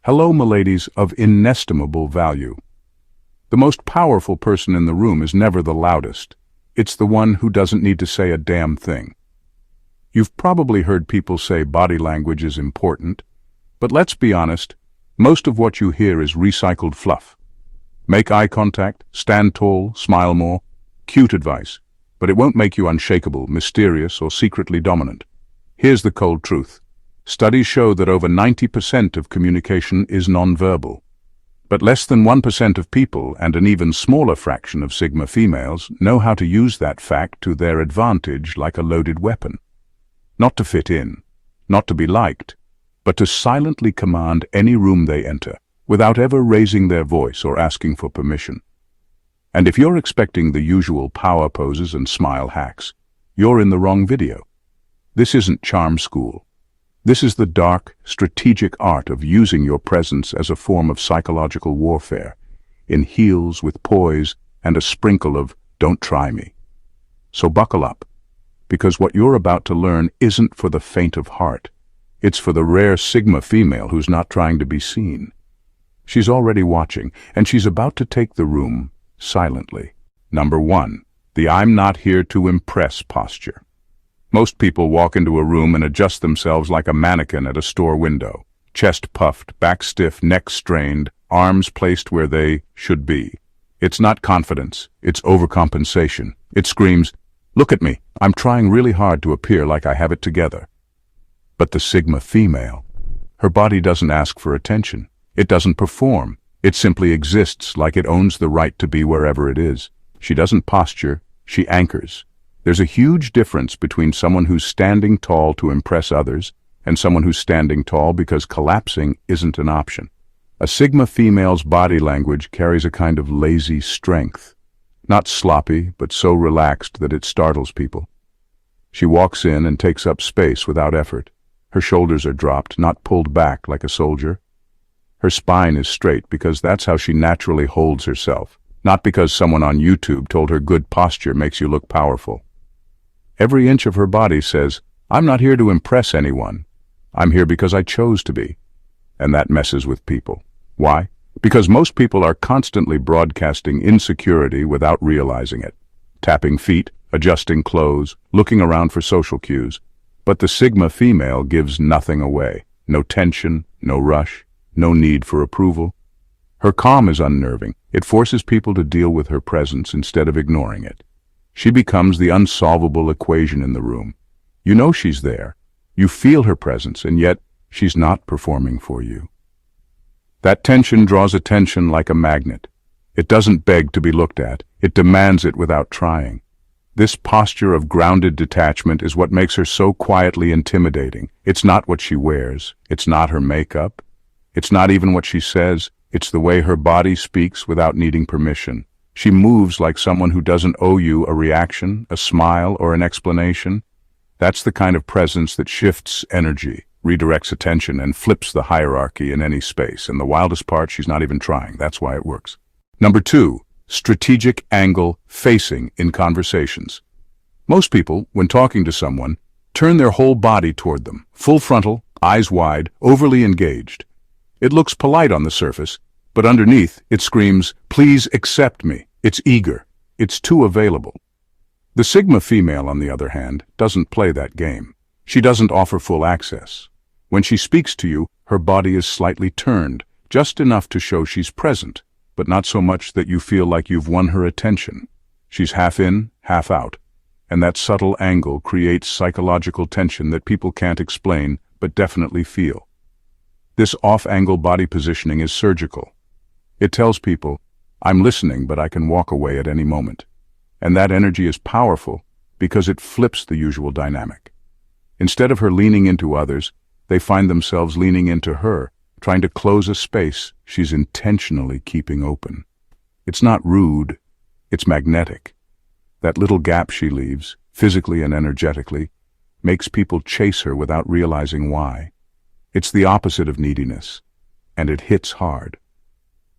Hello, miladies of inestimable value. The most powerful person in the room is never the loudest. It's the one who doesn't need to say a damn thing. You've probably heard people say body language is important, but let's be honest, most of what you hear is recycled fluff. Make eye contact, stand tall, smile more. Cute advice, but it won't make you unshakable, mysterious, or secretly dominant. Here's the cold truth. Studies show that over 90% of communication is nonverbal. But less than 1% of people, and an even smaller fraction of Sigma females, know how to use that fact to their advantage like a loaded weapon. Not to fit in, not to be liked, but to silently command any room they enter, without ever raising their voice or asking for permission. And if you're expecting the usual power poses and smile hacks, you're in the wrong video. This isn't charm school. This is the dark, strategic art of using your presence as a form of psychological warfare, in heels with poise and a sprinkle of "don't try me." So buckle up, because what you're about to learn isn't for the faint of heart. It's for the rare Sigma female who's not trying to be seen. She's already watching, and she's about to take the room silently. Number 1, the "I'm not here to impress" posture. Most people walk into a room and adjust themselves like a mannequin at a store window. Chest puffed, back stiff, neck strained, arms placed where they should be. It's not confidence, it's overcompensation. It screams, "Look at me, I'm trying really hard to appear like I have it together." But the Sigma female, her body doesn't ask for attention. It doesn't perform. It simply exists like it owns the right to be wherever it is. She doesn't posture, she anchors. There's a huge difference between someone who's standing tall to impress others and someone who's standing tall because collapsing isn't an option. A Sigma female's body language carries a kind of lazy strength. Not sloppy, but so relaxed that it startles people. She walks in and takes up space without effort. Her shoulders are dropped, not pulled back like a soldier. Her spine is straight because that's how she naturally holds herself, not because someone on YouTube told her good posture makes you look powerful. Every inch of her body says, "I'm not here to impress anyone. I'm here because I chose to be." And that messes with people. Why? Because most people are constantly broadcasting insecurity without realizing it. Tapping feet, adjusting clothes, looking around for social cues. But the Sigma female gives nothing away. No tension, no rush, no need for approval. Her calm is unnerving. It forces people to deal with her presence instead of ignoring it. She becomes the unsolvable equation in the room. You know she's there. You feel her presence, and yet she's not performing for you. That tension draws attention like a magnet. It doesn't beg to be looked at. It demands it without trying. This posture of grounded detachment is what makes her so quietly intimidating. It's not what she wears. It's not her makeup. It's not even what she says. It's the way her body speaks without needing permission. She moves like someone who doesn't owe you a reaction, a smile, or an explanation. That's the kind of presence that shifts energy, redirects attention, and flips the hierarchy in any space. And the wildest part, she's not even trying. That's why it works. Number 2, strategic angle facing in conversations. Most people, when talking to someone, turn their whole body toward them, full frontal, eyes wide, overly engaged. It looks polite on the surface, but underneath it screams, "Please accept me." It's eager. It's too available. The Sigma female, on the other hand, doesn't play that game. She doesn't offer full access. When she speaks to you, her body is slightly turned, just enough to show she's present, but not so much that you feel like you've won her attention. She's half in, half out, and that subtle angle creates psychological tension that people can't explain, but definitely feel. This off-angle body positioning is surgical. It tells people, "I'm listening, but I can walk away at any moment." And that energy is powerful because it flips the usual dynamic. Instead of her leaning into others, they find themselves leaning into her, trying to close a space she's intentionally keeping open. It's not rude, it's magnetic. That little gap she leaves, physically and energetically, makes people chase her without realizing why. It's the opposite of neediness, and it hits hard.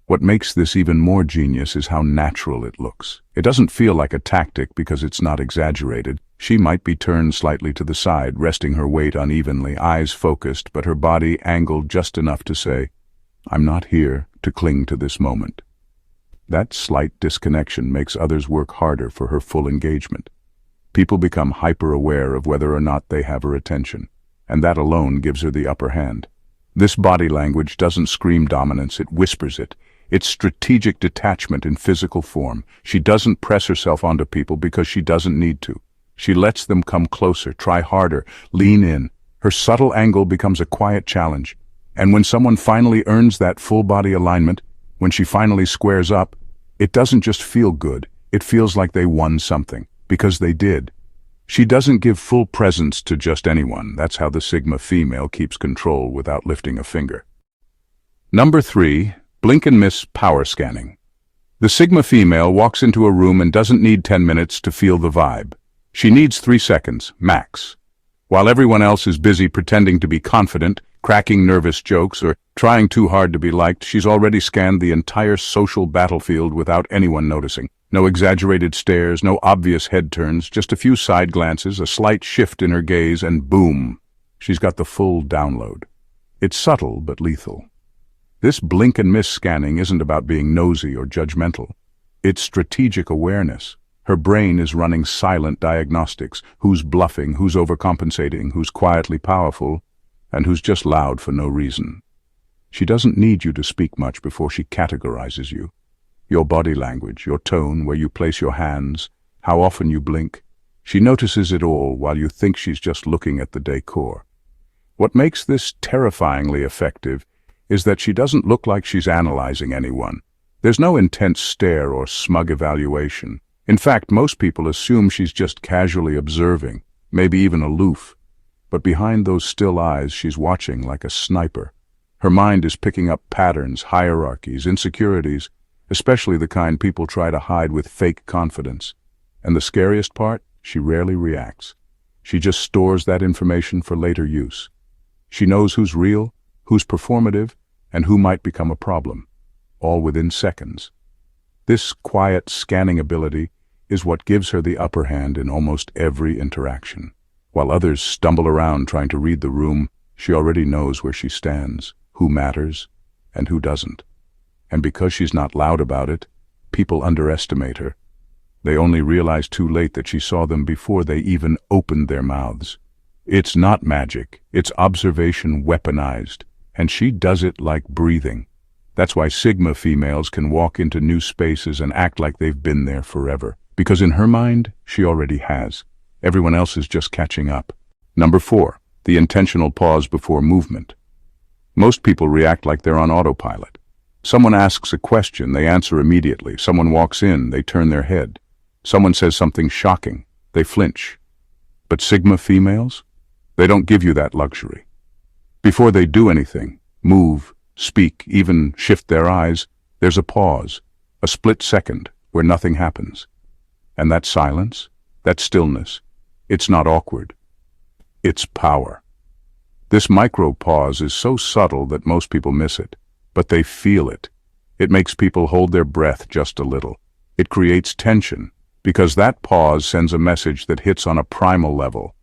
What makes this even more genius is how natural it looks. It doesn't feel like a tactic because it's not exaggerated. She might be turned slightly to the side, resting her weight unevenly, eyes focused, but her body angled just enough to say, I'm not here to cling to this moment. That slight disconnection makes others work harder for her full engagement. People become hyper-aware of whether or not they have her attention, and that alone gives her the upper hand. This body language doesn't scream dominance, it whispers it. It's strategic detachment in physical form. She doesn't press herself onto people because she doesn't need to. She lets them come closer, try harder, lean in. Her subtle angle becomes a quiet challenge. And when someone finally earns that full-body alignment, when she finally squares up, it doesn't just feel good, it feels like they won something, because they did. She doesn't give full presence to just anyone. That's how the Sigma female keeps control without lifting a finger. Number 3. Blink and miss power scanning. The Sigma female walks into a room and doesn't need 10 minutes to feel the vibe. She needs 3 seconds, max. While everyone else is busy pretending to be confident, cracking nervous jokes, or trying too hard to be liked, she's already scanned the entire social battlefield without anyone noticing. No exaggerated stares, no obvious head turns, just a few side glances, a slight shift in her gaze, and boom, she's got the full download. It's subtle but lethal. This blink and miss scanning isn't about being nosy or judgmental. It's strategic awareness. Her brain is running silent diagnostics. Who's bluffing, who's overcompensating, who's quietly powerful, and who's just loud for no reason. She doesn't need you to speak much before she categorizes you. Your body language, your tone, where you place your hands, how often you blink. She notices it all while you think she's just looking at the decor. What makes this terrifyingly effective is that she doesn't look like she's analyzing anyone. There's no intense stare or smug evaluation. In fact, most people assume she's just casually observing, maybe even aloof. But behind those still eyes, she's watching like a sniper. Her mind is picking up patterns, hierarchies, insecurities, especially the kind people try to hide with fake confidence. And the scariest part, she rarely reacts. She just stores that information for later use. She knows who's real, who's performative, and who might become a problem, all within seconds. This quiet scanning ability is what gives her the upper hand in almost every interaction. While others stumble around trying to read the room, she already knows where she stands, who matters, and who doesn't. And because she's not loud about it, people underestimate her. They only realize too late that she saw them before they even opened their mouths. It's not magic, it's observation weaponized, and she does it like breathing. That's why Sigma females can walk into new spaces and act like they've been there forever. Because in her mind, she already has. Everyone else is just catching up. Number 4, the intentional pause before movement. Most people react like they're on autopilot. Someone asks a question, they answer immediately. Someone walks in, they turn their head. Someone says something shocking, they flinch. But Sigma females? They don't give you that luxury. Before they do anything, move, speak, even shift their eyes, there's a pause, a split second where nothing happens. And that silence, that stillness, it's not awkward. It's power. This micro-pause is so subtle that most people miss it, but they feel it. It makes people hold their breath just a little. It creates tension, because that pause sends a message that hits on a primal level.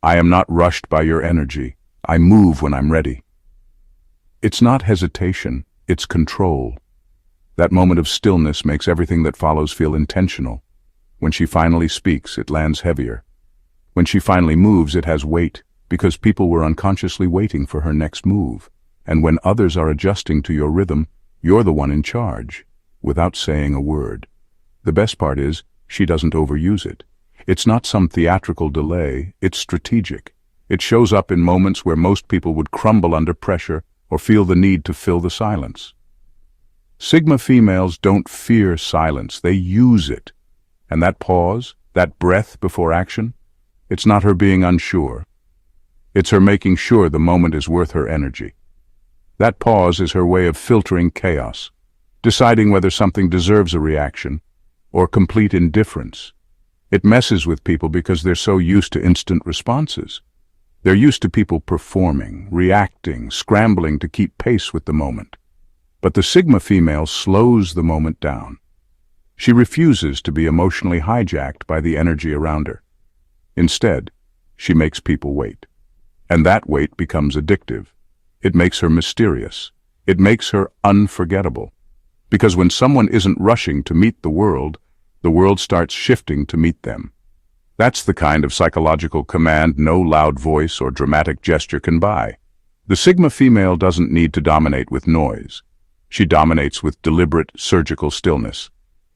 I am not rushed by your energy. I move when I'm ready. It's not hesitation, it's control. That moment of stillness makes everything that follows feel intentional. When she finally speaks, it lands heavier. When she finally moves, it has weight, because people were unconsciously waiting for her next move. And when others are adjusting to your rhythm, you're the one in charge, without saying a word. The best part is, she doesn't overuse it. It's not some theatrical delay, it's strategic. It shows up in moments where most people would crumble under pressure or feel the need to fill the silence. Sigma females don't fear silence, they use it. And that pause, that breath before action, it's not her being unsure. It's her making sure the moment is worth her energy. That pause is her way of filtering chaos, deciding whether something deserves a reaction or complete indifference. It messes with people because they're so used to instant responses. They're used to people performing, reacting, scrambling to keep pace with the moment. But the Sigma female slows the moment down. She refuses to be emotionally hijacked by the energy around her. Instead, she makes people wait. And that wait becomes addictive. It makes her mysterious. It makes her unforgettable. Because when someone isn't rushing to meet the world starts shifting to meet them. That's the kind of psychological command no loud voice or dramatic gesture can buy. The Sigma female doesn't need to dominate with noise. She dominates with deliberate, surgical stillness.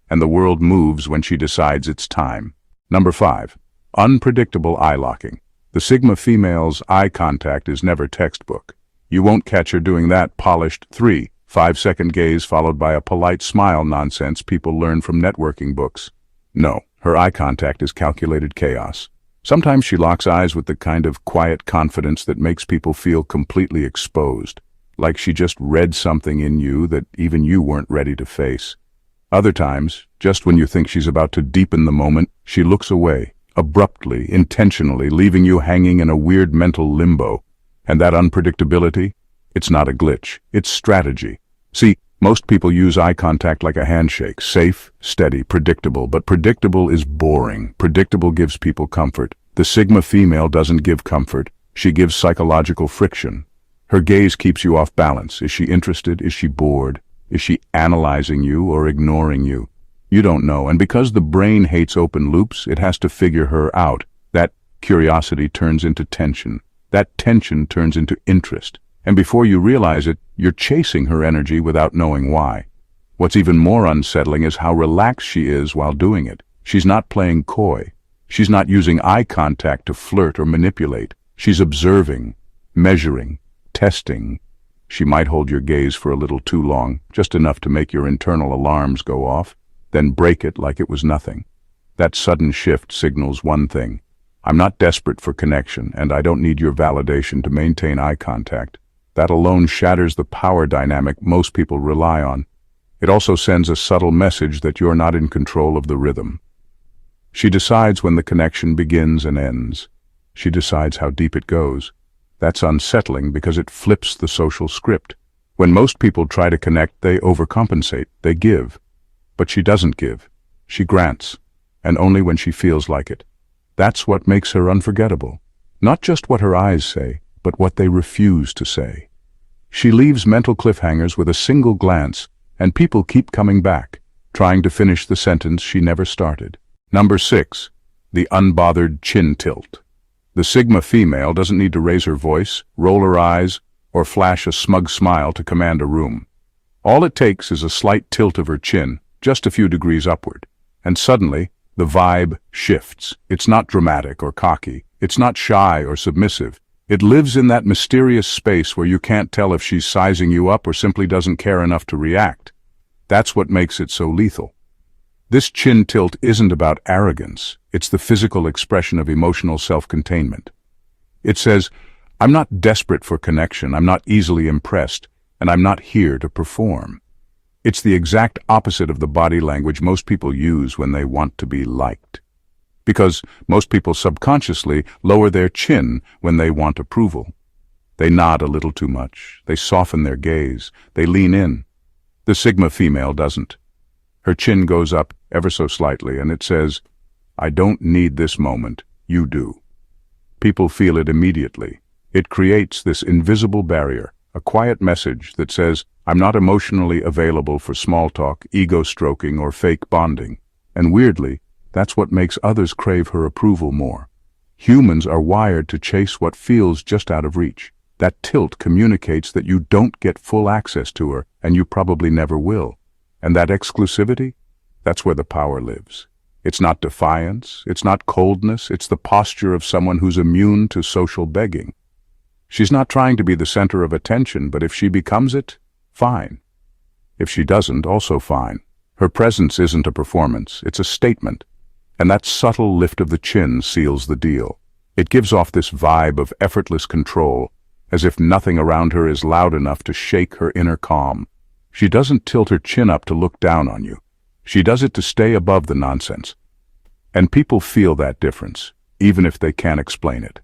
And the world moves when she decides it's time. Number 5. Unpredictable eye locking. The Sigma female's eye contact is never textbook. You won't catch her doing that polished 5-second gaze followed by a polite smile nonsense people learn from networking books. No, her eye contact is calculated chaos. Sometimes she locks eyes with the kind of quiet confidence that makes people feel completely exposed, like she just read something in you that even you weren't ready to face. Other times, just when you think she's about to deepen the moment, she looks away, abruptly, intentionally, leaving you hanging in a weird mental limbo. And that unpredictability? It's not a glitch, it's strategy. See, most people use eye contact like a handshake, safe, steady, predictable, but predictable is boring. Predictable gives people comfort. The Sigma female doesn't give comfort, she gives psychological friction. Her gaze keeps you off balance. Is she interested? Is she bored? Is she analyzing you or ignoring you? You don't know, and because the brain hates open loops, it has to figure her out. That curiosity turns into tension. That tension turns into interest. And before you realize it, you're chasing her energy without knowing why. What's even more unsettling is how relaxed she is while doing it. She's not playing coy. She's not using eye contact to flirt or manipulate. She's observing, measuring, testing. She might hold your gaze for a little too long, just enough to make your internal alarms go off, then break it like it was nothing. That sudden shift signals one thing. I'm not desperate for connection, and I don't need your validation to maintain eye contact. That alone shatters the power dynamic most people rely on. It also sends a subtle message that you're not in control of the rhythm. She decides when the connection begins and ends. She decides how deep it goes. That's unsettling because it flips the social script. When most people try to connect, they overcompensate, they give. But she doesn't give. She grants, and only when she feels like it. That's what makes her unforgettable. Not just what her eyes say, but what they refuse to say. She leaves mental cliffhangers with a single glance, and people keep coming back, trying to finish the sentence she never started. Number 6. The unbothered chin tilt. The Sigma female doesn't need to raise her voice, roll her eyes, or flash a smug smile to command a room. All it takes is a slight tilt of her chin, just a few degrees upward, and suddenly, the vibe shifts. It's not dramatic or cocky. It's not shy or submissive. It lives in that mysterious space where you can't tell if she's sizing you up or simply doesn't care enough to react. That's what makes it so lethal. This chin tilt isn't about arrogance. It's the physical expression of emotional self-containment. It says, I'm not desperate for connection, I'm not easily impressed, and I'm not here to perform. It's the exact opposite of the body language most people use when they want to be liked. Because most people subconsciously lower their chin when they want approval. They nod a little too much, they soften their gaze, they lean in. The Sigma female doesn't. Her chin goes up ever so slightly and it says, I don't need this moment, you do. People feel it immediately. It creates this invisible barrier, a quiet message that says, I'm not emotionally available for small talk, ego stroking, or fake bonding. And weirdly, that's what makes others crave her approval more. Humans are wired to chase what feels just out of reach. That tilt communicates that you don't get full access to her, and you probably never will. And that exclusivity? That's where the power lives. It's not defiance, it's not coldness, it's the posture of someone who's immune to social begging. She's not trying to be the center of attention, but if she becomes it, fine. If she doesn't, also fine. Her presence isn't a performance, it's a statement. And that subtle lift of the chin seals the deal. It gives off this vibe of effortless control, as if nothing around her is loud enough to shake her inner calm. She doesn't tilt her chin up to look down on you. She does it to stay above the nonsense. And people feel that difference, even if they can't explain it.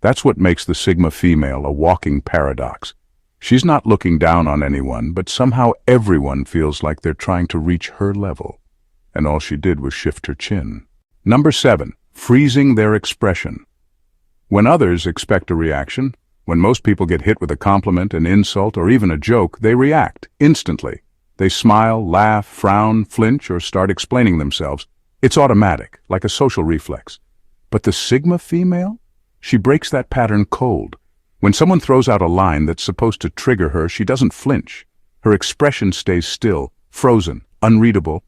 That's what makes the Sigma female a walking paradox. She's not looking down on anyone, but somehow everyone feels like they're trying to reach her level. And all she did was shift her chin. Number 7, freezing their expression. When others expect a reaction, When most people get hit with a compliment, an insult, or even a joke, they react instantly. They smile, laugh, frown, flinch, or start explaining themselves. It's automatic, like a social reflex. But the Sigma female? She breaks that pattern cold. When someone throws out a line that's supposed to trigger her, she doesn't flinch. Her expression stays still, frozen, unreadable,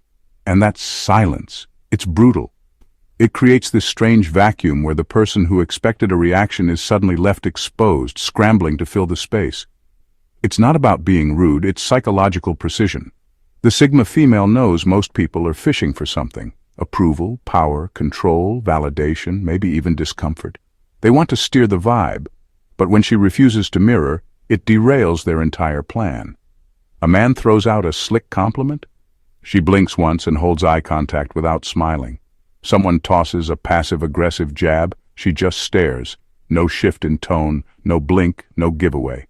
and that's silence. It's brutal. It creates this strange vacuum where the person who expected a reaction is suddenly left exposed, scrambling to fill the space. It's not about being rude, it's psychological precision. The Sigma female knows most people are fishing for something: approval, power, control, validation, maybe even discomfort. They want to steer the vibe, but when she refuses to mirror, it derails their entire plan. A man throws out a slick compliment. She blinks once and holds eye contact without smiling. Someone tosses a passive-aggressive jab. She just stares. No shift in tone, no blink, no giveaway.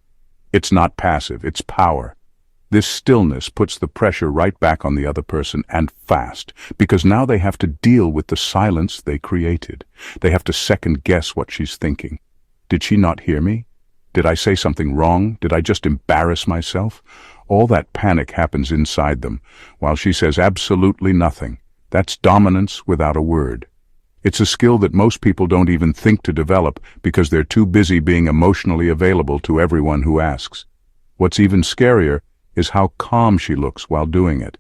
It's not passive, it's power. This stillness puts the pressure right back on the other person, and fast, because now they have to deal with the silence they created. They have to second-guess what she's thinking. Did she not hear me? Did I say something wrong? Did I just embarrass myself? All that panic happens inside them, while she says absolutely nothing. That's dominance without a word. It's a skill that most people don't even think to develop because they're too busy being emotionally available to everyone who asks. What's even scarier is how calm she looks while doing it.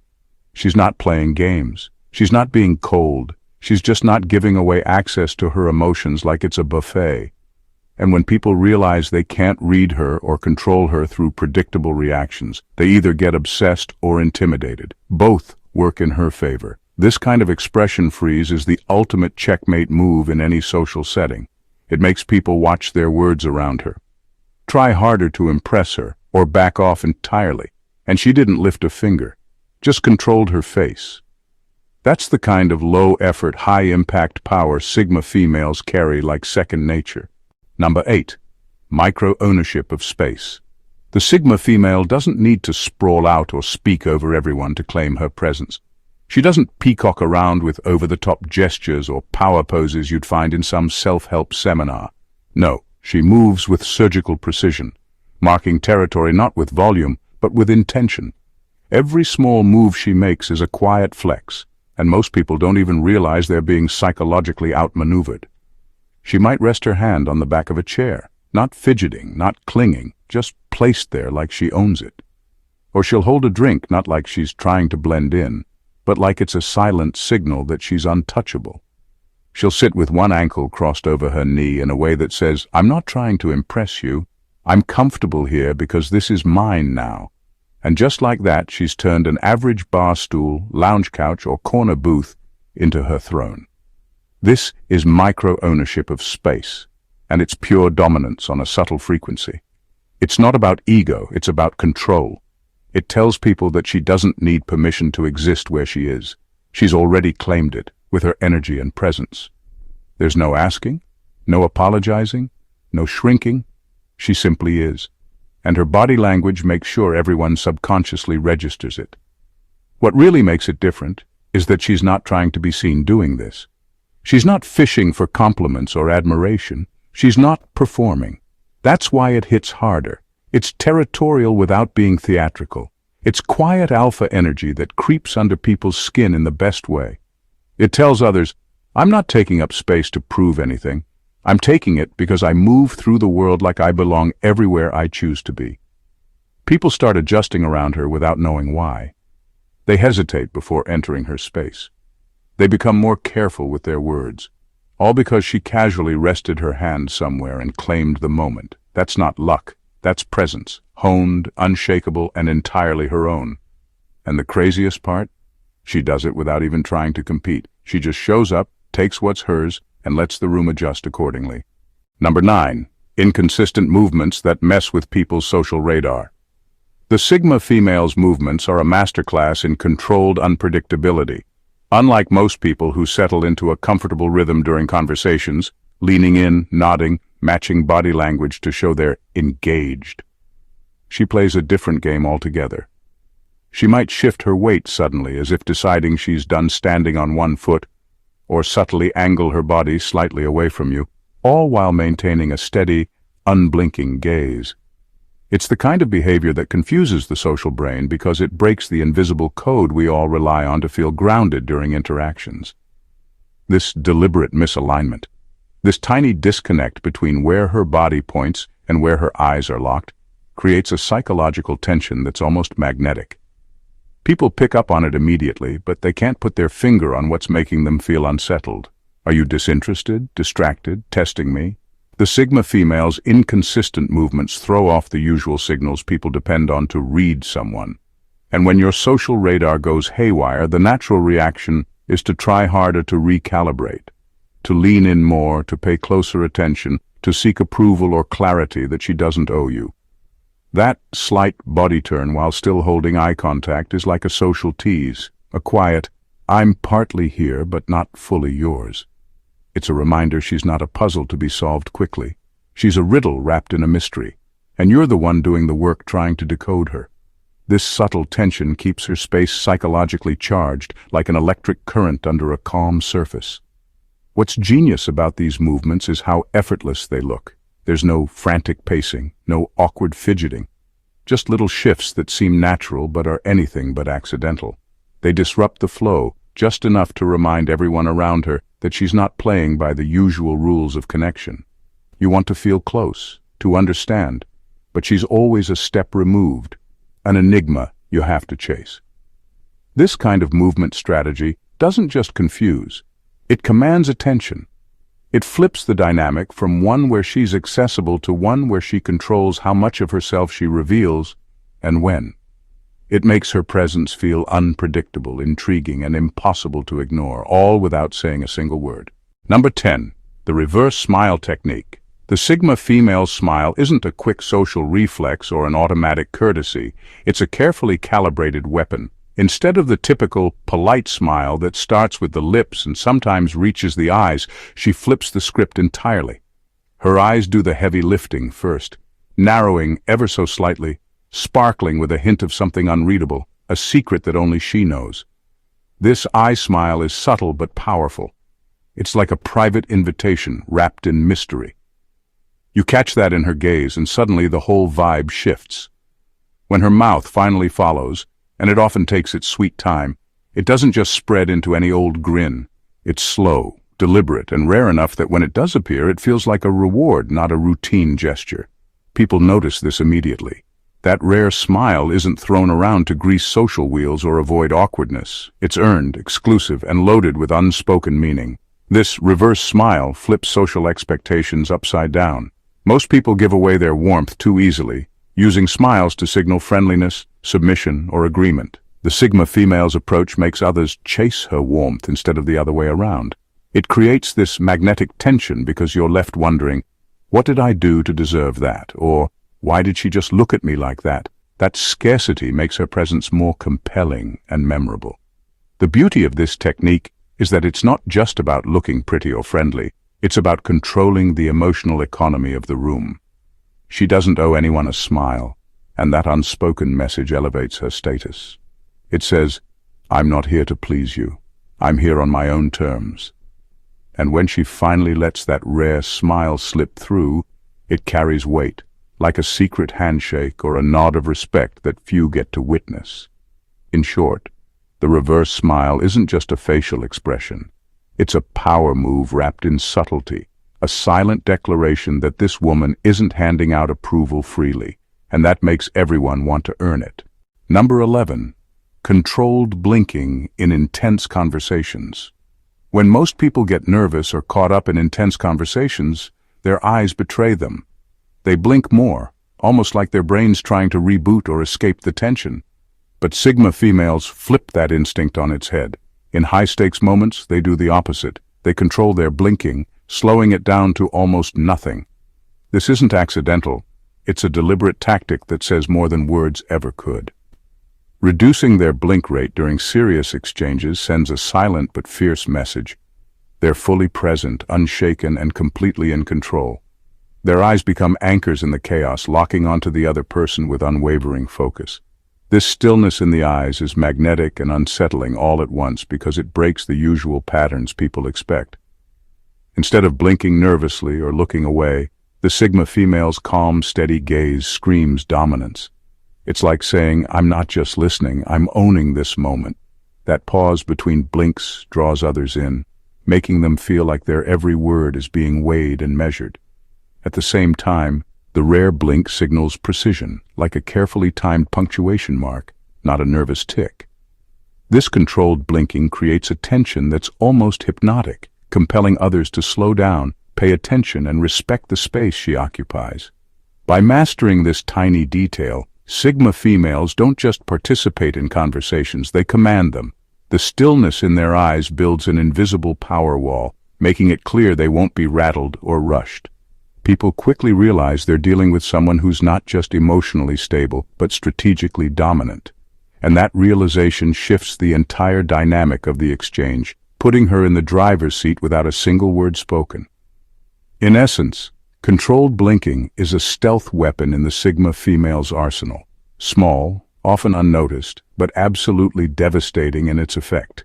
She's not playing games. She's not being cold. She's just not giving away access to her emotions like it's a buffet. And when people realize they can't read her or control her through predictable reactions, they either get obsessed or intimidated. Both work in her favor. This kind of expression freeze is the ultimate checkmate move in any social setting. It makes people watch their words around her. Try harder to impress her, or back off entirely. And she didn't lift a finger, just controlled her face. That's the kind of low-effort, high-impact power Sigma females carry like second nature. Number 8. Micro-ownership of space. The Sigma female doesn't need to sprawl out or speak over everyone to claim her presence. She doesn't peacock around with over-the-top gestures or power poses you'd find in some self-help seminar. No, she moves with surgical precision, marking territory not with volume, but with intention. Every small move she makes is a quiet flex, and most people don't even realize they're being psychologically outmaneuvered. She might rest her hand on the back of a chair, not fidgeting, not clinging, just placed there like she owns it. Or she'll hold a drink not like she's trying to blend in, but like it's a silent signal that she's untouchable. She'll sit with one ankle crossed over her knee in a way that says, "I'm not trying to impress you. I'm comfortable here because this is mine now." And just like that, she's turned an average bar stool, lounge couch, or corner booth into her throne. This is micro-ownership of space, and it's pure dominance on a subtle frequency. It's not about ego, it's about control. It tells people that she doesn't need permission to exist where she is. She's already claimed it, with her energy and presence. There's no asking, no apologizing, no shrinking. She simply is. And her body language makes sure everyone subconsciously registers it. What really makes it different is that she's not trying to be seen doing this. She's not fishing for compliments or admiration. She's not performing. That's why it hits harder. It's territorial without being theatrical. It's quiet alpha energy that creeps under people's skin in the best way. It tells others, "I'm not taking up space to prove anything. I'm taking it because I move through the world like I belong everywhere I choose to be." People start adjusting around her without knowing why. They hesitate before entering her space. They become more careful with their words, all because she casually rested her hand somewhere and claimed the moment. That's not luck. That's presence, honed, unshakable, and entirely her own. And the craziest part? She does it without even trying to compete. She just shows up, takes what's hers, and lets the room adjust accordingly. Number 9. Inconsistent movements that mess with people's social radar. The Sigma female's movements are a masterclass in controlled unpredictability. Unlike most people who settle into a comfortable rhythm during conversations, leaning in, nodding, matching body language to show they're engaged, she plays a different game altogether. She might shift her weight suddenly as if deciding she's done standing on one foot, or subtly angle her body slightly away from you, all while maintaining a steady, unblinking gaze. It's the kind of behavior that confuses the social brain because it breaks the invisible code we all rely on to feel grounded during interactions. This deliberate misalignment, this tiny disconnect between where her body points and where her eyes are locked, creates a psychological tension that's almost magnetic. People pick up on it immediately, but they can't put their finger on what's making them feel unsettled. Are you disinterested, distracted, testing me? The Sigma female's inconsistent movements throw off the usual signals people depend on to read someone. And when your social radar goes haywire, the natural reaction is to try harder to recalibrate, to lean in more, to pay closer attention, to seek approval or clarity that she doesn't owe you. That slight body turn while still holding eye contact is like a social tease, a quiet, "I'm partly here but not fully yours." It's a reminder she's not a puzzle to be solved quickly. She's a riddle wrapped in a mystery, and you're the one doing the work trying to decode her. This subtle tension keeps her space psychologically charged, like an electric current under a calm surface. What's genius about these movements is how effortless they look. There's no frantic pacing, no awkward fidgeting. Just little shifts that seem natural but are anything but accidental. They disrupt the flow, just enough to remind everyone around her that she's not playing by the usual rules of connection. You want to feel close, to understand, but she's always a step removed, an enigma you have to chase. This kind of movement strategy doesn't just confuse, it commands attention. It flips the dynamic from one where she's accessible to one where she controls how much of herself she reveals and when. It makes her presence feel unpredictable, intriguing, and impossible to ignore, all without saying a single word. Number 10. The reverse smile technique. The Sigma female smile isn't a quick social reflex or an automatic courtesy. It's a carefully calibrated weapon. Instead of the typical polite smile that starts with the lips and sometimes reaches the eyes, she flips the script entirely. Her eyes do the heavy lifting first, narrowing ever so slightly, sparkling with a hint of something unreadable, a secret that only she knows. This eye smile is subtle but powerful. It's like a private invitation wrapped in mystery. You catch that in her gaze, and suddenly the whole vibe shifts. When her mouth finally follows, and it often takes its sweet time, it doesn't just spread into any old grin. It's slow, deliberate, and rare enough that when it does appear, it feels like a reward, not a routine gesture. People notice this immediately. That rare smile isn't thrown around to grease social wheels or avoid awkwardness. It's earned, exclusive, and loaded with unspoken meaning. This reverse smile flips social expectations upside down. Most people give away their warmth too easily, using smiles to signal friendliness, submission, or agreement. The Sigma female's approach makes others chase her warmth instead of the other way around. It creates this magnetic tension because you're left wondering, what did I do to deserve that? Or, why did she just look at me like that? That scarcity makes her presence more compelling and memorable. The beauty of this technique is that it's not just about looking pretty or friendly, it's about controlling the emotional economy of the room. She doesn't owe anyone a smile, and that unspoken message elevates her status. It says, "I'm not here to please you. I'm here on my own terms." And when she finally lets that rare smile slip through, it carries weight, like a secret handshake or a nod of respect that few get to witness. In short, the reverse smile isn't just a facial expression. It's a power move wrapped in subtlety, a silent declaration that this woman isn't handing out approval freely, and that makes everyone want to earn it. Number 11. Controlled blinking in intense conversations. When most people get nervous or caught up in intense conversations, their eyes betray them. They blink more, almost like their brain's trying to reboot or escape the tension. But Sigma females flip that instinct on its head. In high-stakes moments, they do the opposite. They control their blinking, slowing it down to almost nothing. This isn't accidental. It's a deliberate tactic that says more than words ever could. Reducing their blink rate during serious exchanges sends a silent but fierce message. They're fully present, unshaken, and completely in control. Their eyes become anchors in the chaos, locking onto the other person with unwavering focus. This stillness in the eyes is magnetic and unsettling all at once because it breaks the usual patterns people expect. Instead of blinking nervously or looking away, The Sigma female's calm, steady gaze screams dominance. It's like saying, I'm not just listening, I'm owning this moment. That pause between blinks draws others in, making them feel like their every word is being weighed and measured. At the same time, the rare blink signals precision, like a carefully timed punctuation mark, not a nervous tick. This controlled blinking creates a tension that's almost hypnotic, compelling others to slow down, pay attention, and respect the space she occupies. By mastering this tiny detail, Sigma females don't just participate in conversations, they command them. The stillness in their eyes builds an invisible power wall, making it clear they won't be rattled or rushed. People quickly realize they're dealing with someone who's not just emotionally stable, but strategically dominant. And that realization shifts the entire dynamic of the exchange, putting her in the driver's seat without a single word spoken. In essence, controlled blinking is a stealth weapon in the Sigma female's arsenal. Small, often unnoticed, but absolutely devastating in its effect.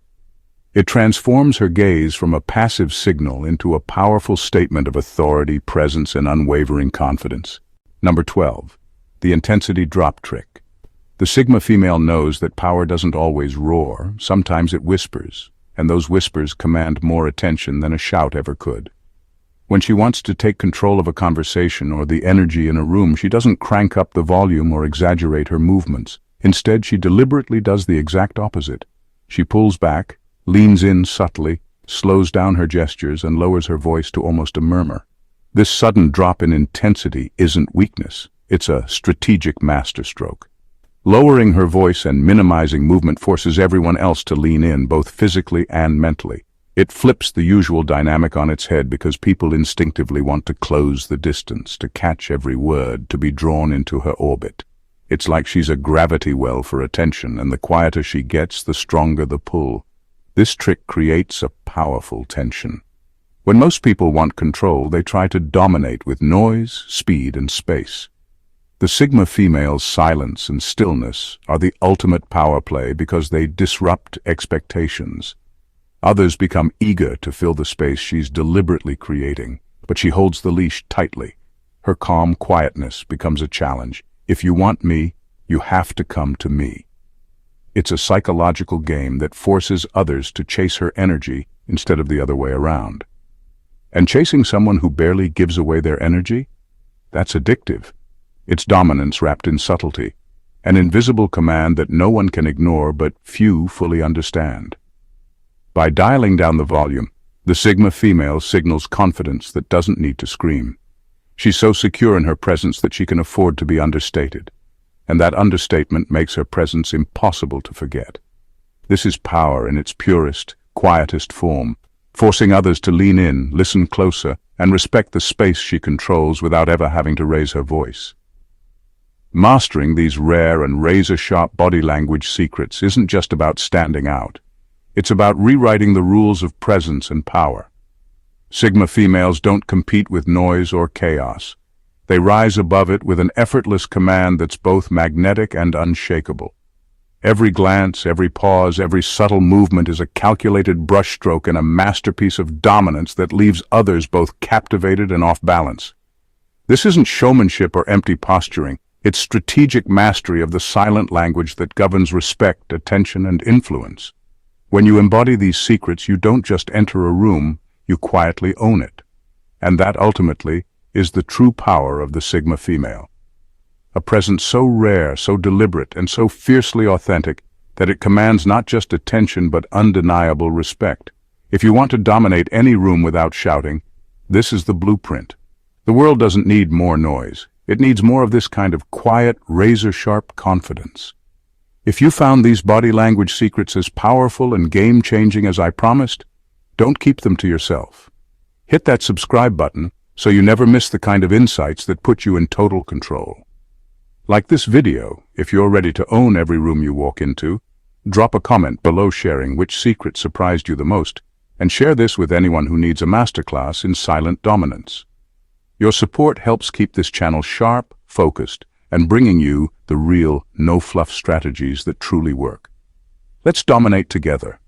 It transforms her gaze from a passive signal into a powerful statement of authority, presence, and unwavering confidence. Number 12. The intensity drop trick. The Sigma female knows that power doesn't always roar, sometimes it whispers, and those whispers command more attention than a shout ever could. When she wants to take control of a conversation or the energy in a room, she doesn't crank up the volume or exaggerate her movements. Instead, she deliberately does the exact opposite. She pulls back, leans in subtly, slows down her gestures, and lowers her voice to almost a murmur. This sudden drop in intensity isn't weakness, it's a strategic masterstroke. Lowering her voice and minimizing movement forces everyone else to lean in, both physically and mentally. It flips the usual dynamic on its head because people instinctively want to close the distance, to catch every word, to be drawn into her orbit. It's like she's a gravity well for attention, and the quieter she gets, the stronger the pull. This trick creates a powerful tension. When most people want control, they try to dominate with noise, speed, and space. The Sigma female's silence and stillness are the ultimate power play because they disrupt expectations. Others become eager to fill the space she's deliberately creating, but she holds the leash tightly. Her calm quietness becomes a challenge. If you want me, you have to come to me. It's a psychological game that forces others to chase her energy instead of the other way around. And chasing someone who barely gives away their energy? That's addictive. It's dominance wrapped in subtlety, an invisible command that no one can ignore but few fully understand. By dialing down the volume, the Sigma female signals confidence that doesn't need to scream. She's so secure in her presence that she can afford to be understated, and that understatement makes her presence impossible to forget. This is power in its purest, quietest form, forcing others to lean in, listen closer, and respect the space she controls without ever having to raise her voice. Mastering these rare and razor-sharp body language secrets isn't just about standing out. It's about rewriting the rules of presence and power. Sigma females don't compete with noise or chaos. They rise above it with an effortless command that's both magnetic and unshakable. Every glance, every pause, every subtle movement is a calculated brushstroke and a masterpiece of dominance that leaves others both captivated and off balance. This isn't showmanship or empty posturing. It's strategic mastery of the silent language that governs respect, attention, and influence. When you embody these secrets, you don't just enter a room, you quietly own it. And that ultimately is the true power of the Sigma female. A presence so rare, so deliberate, and so fiercely authentic that it commands not just attention but undeniable respect. If you want to dominate any room without shouting, this is the blueprint. The world doesn't need more noise. It needs more of this kind of quiet, razor-sharp confidence. If you found these body language secrets as powerful and game-changing as I promised, don't keep them to yourself. Hit that subscribe button so you never miss the kind of insights that put you in total control. Like this video, if you're ready to own every room you walk into, drop a comment below sharing which secret surprised you the most, and share this with anyone who needs a masterclass in silent dominance. Your support helps keep this channel sharp, focused, and bringing you the real, no-fluff strategies that truly work. Let's dominate together.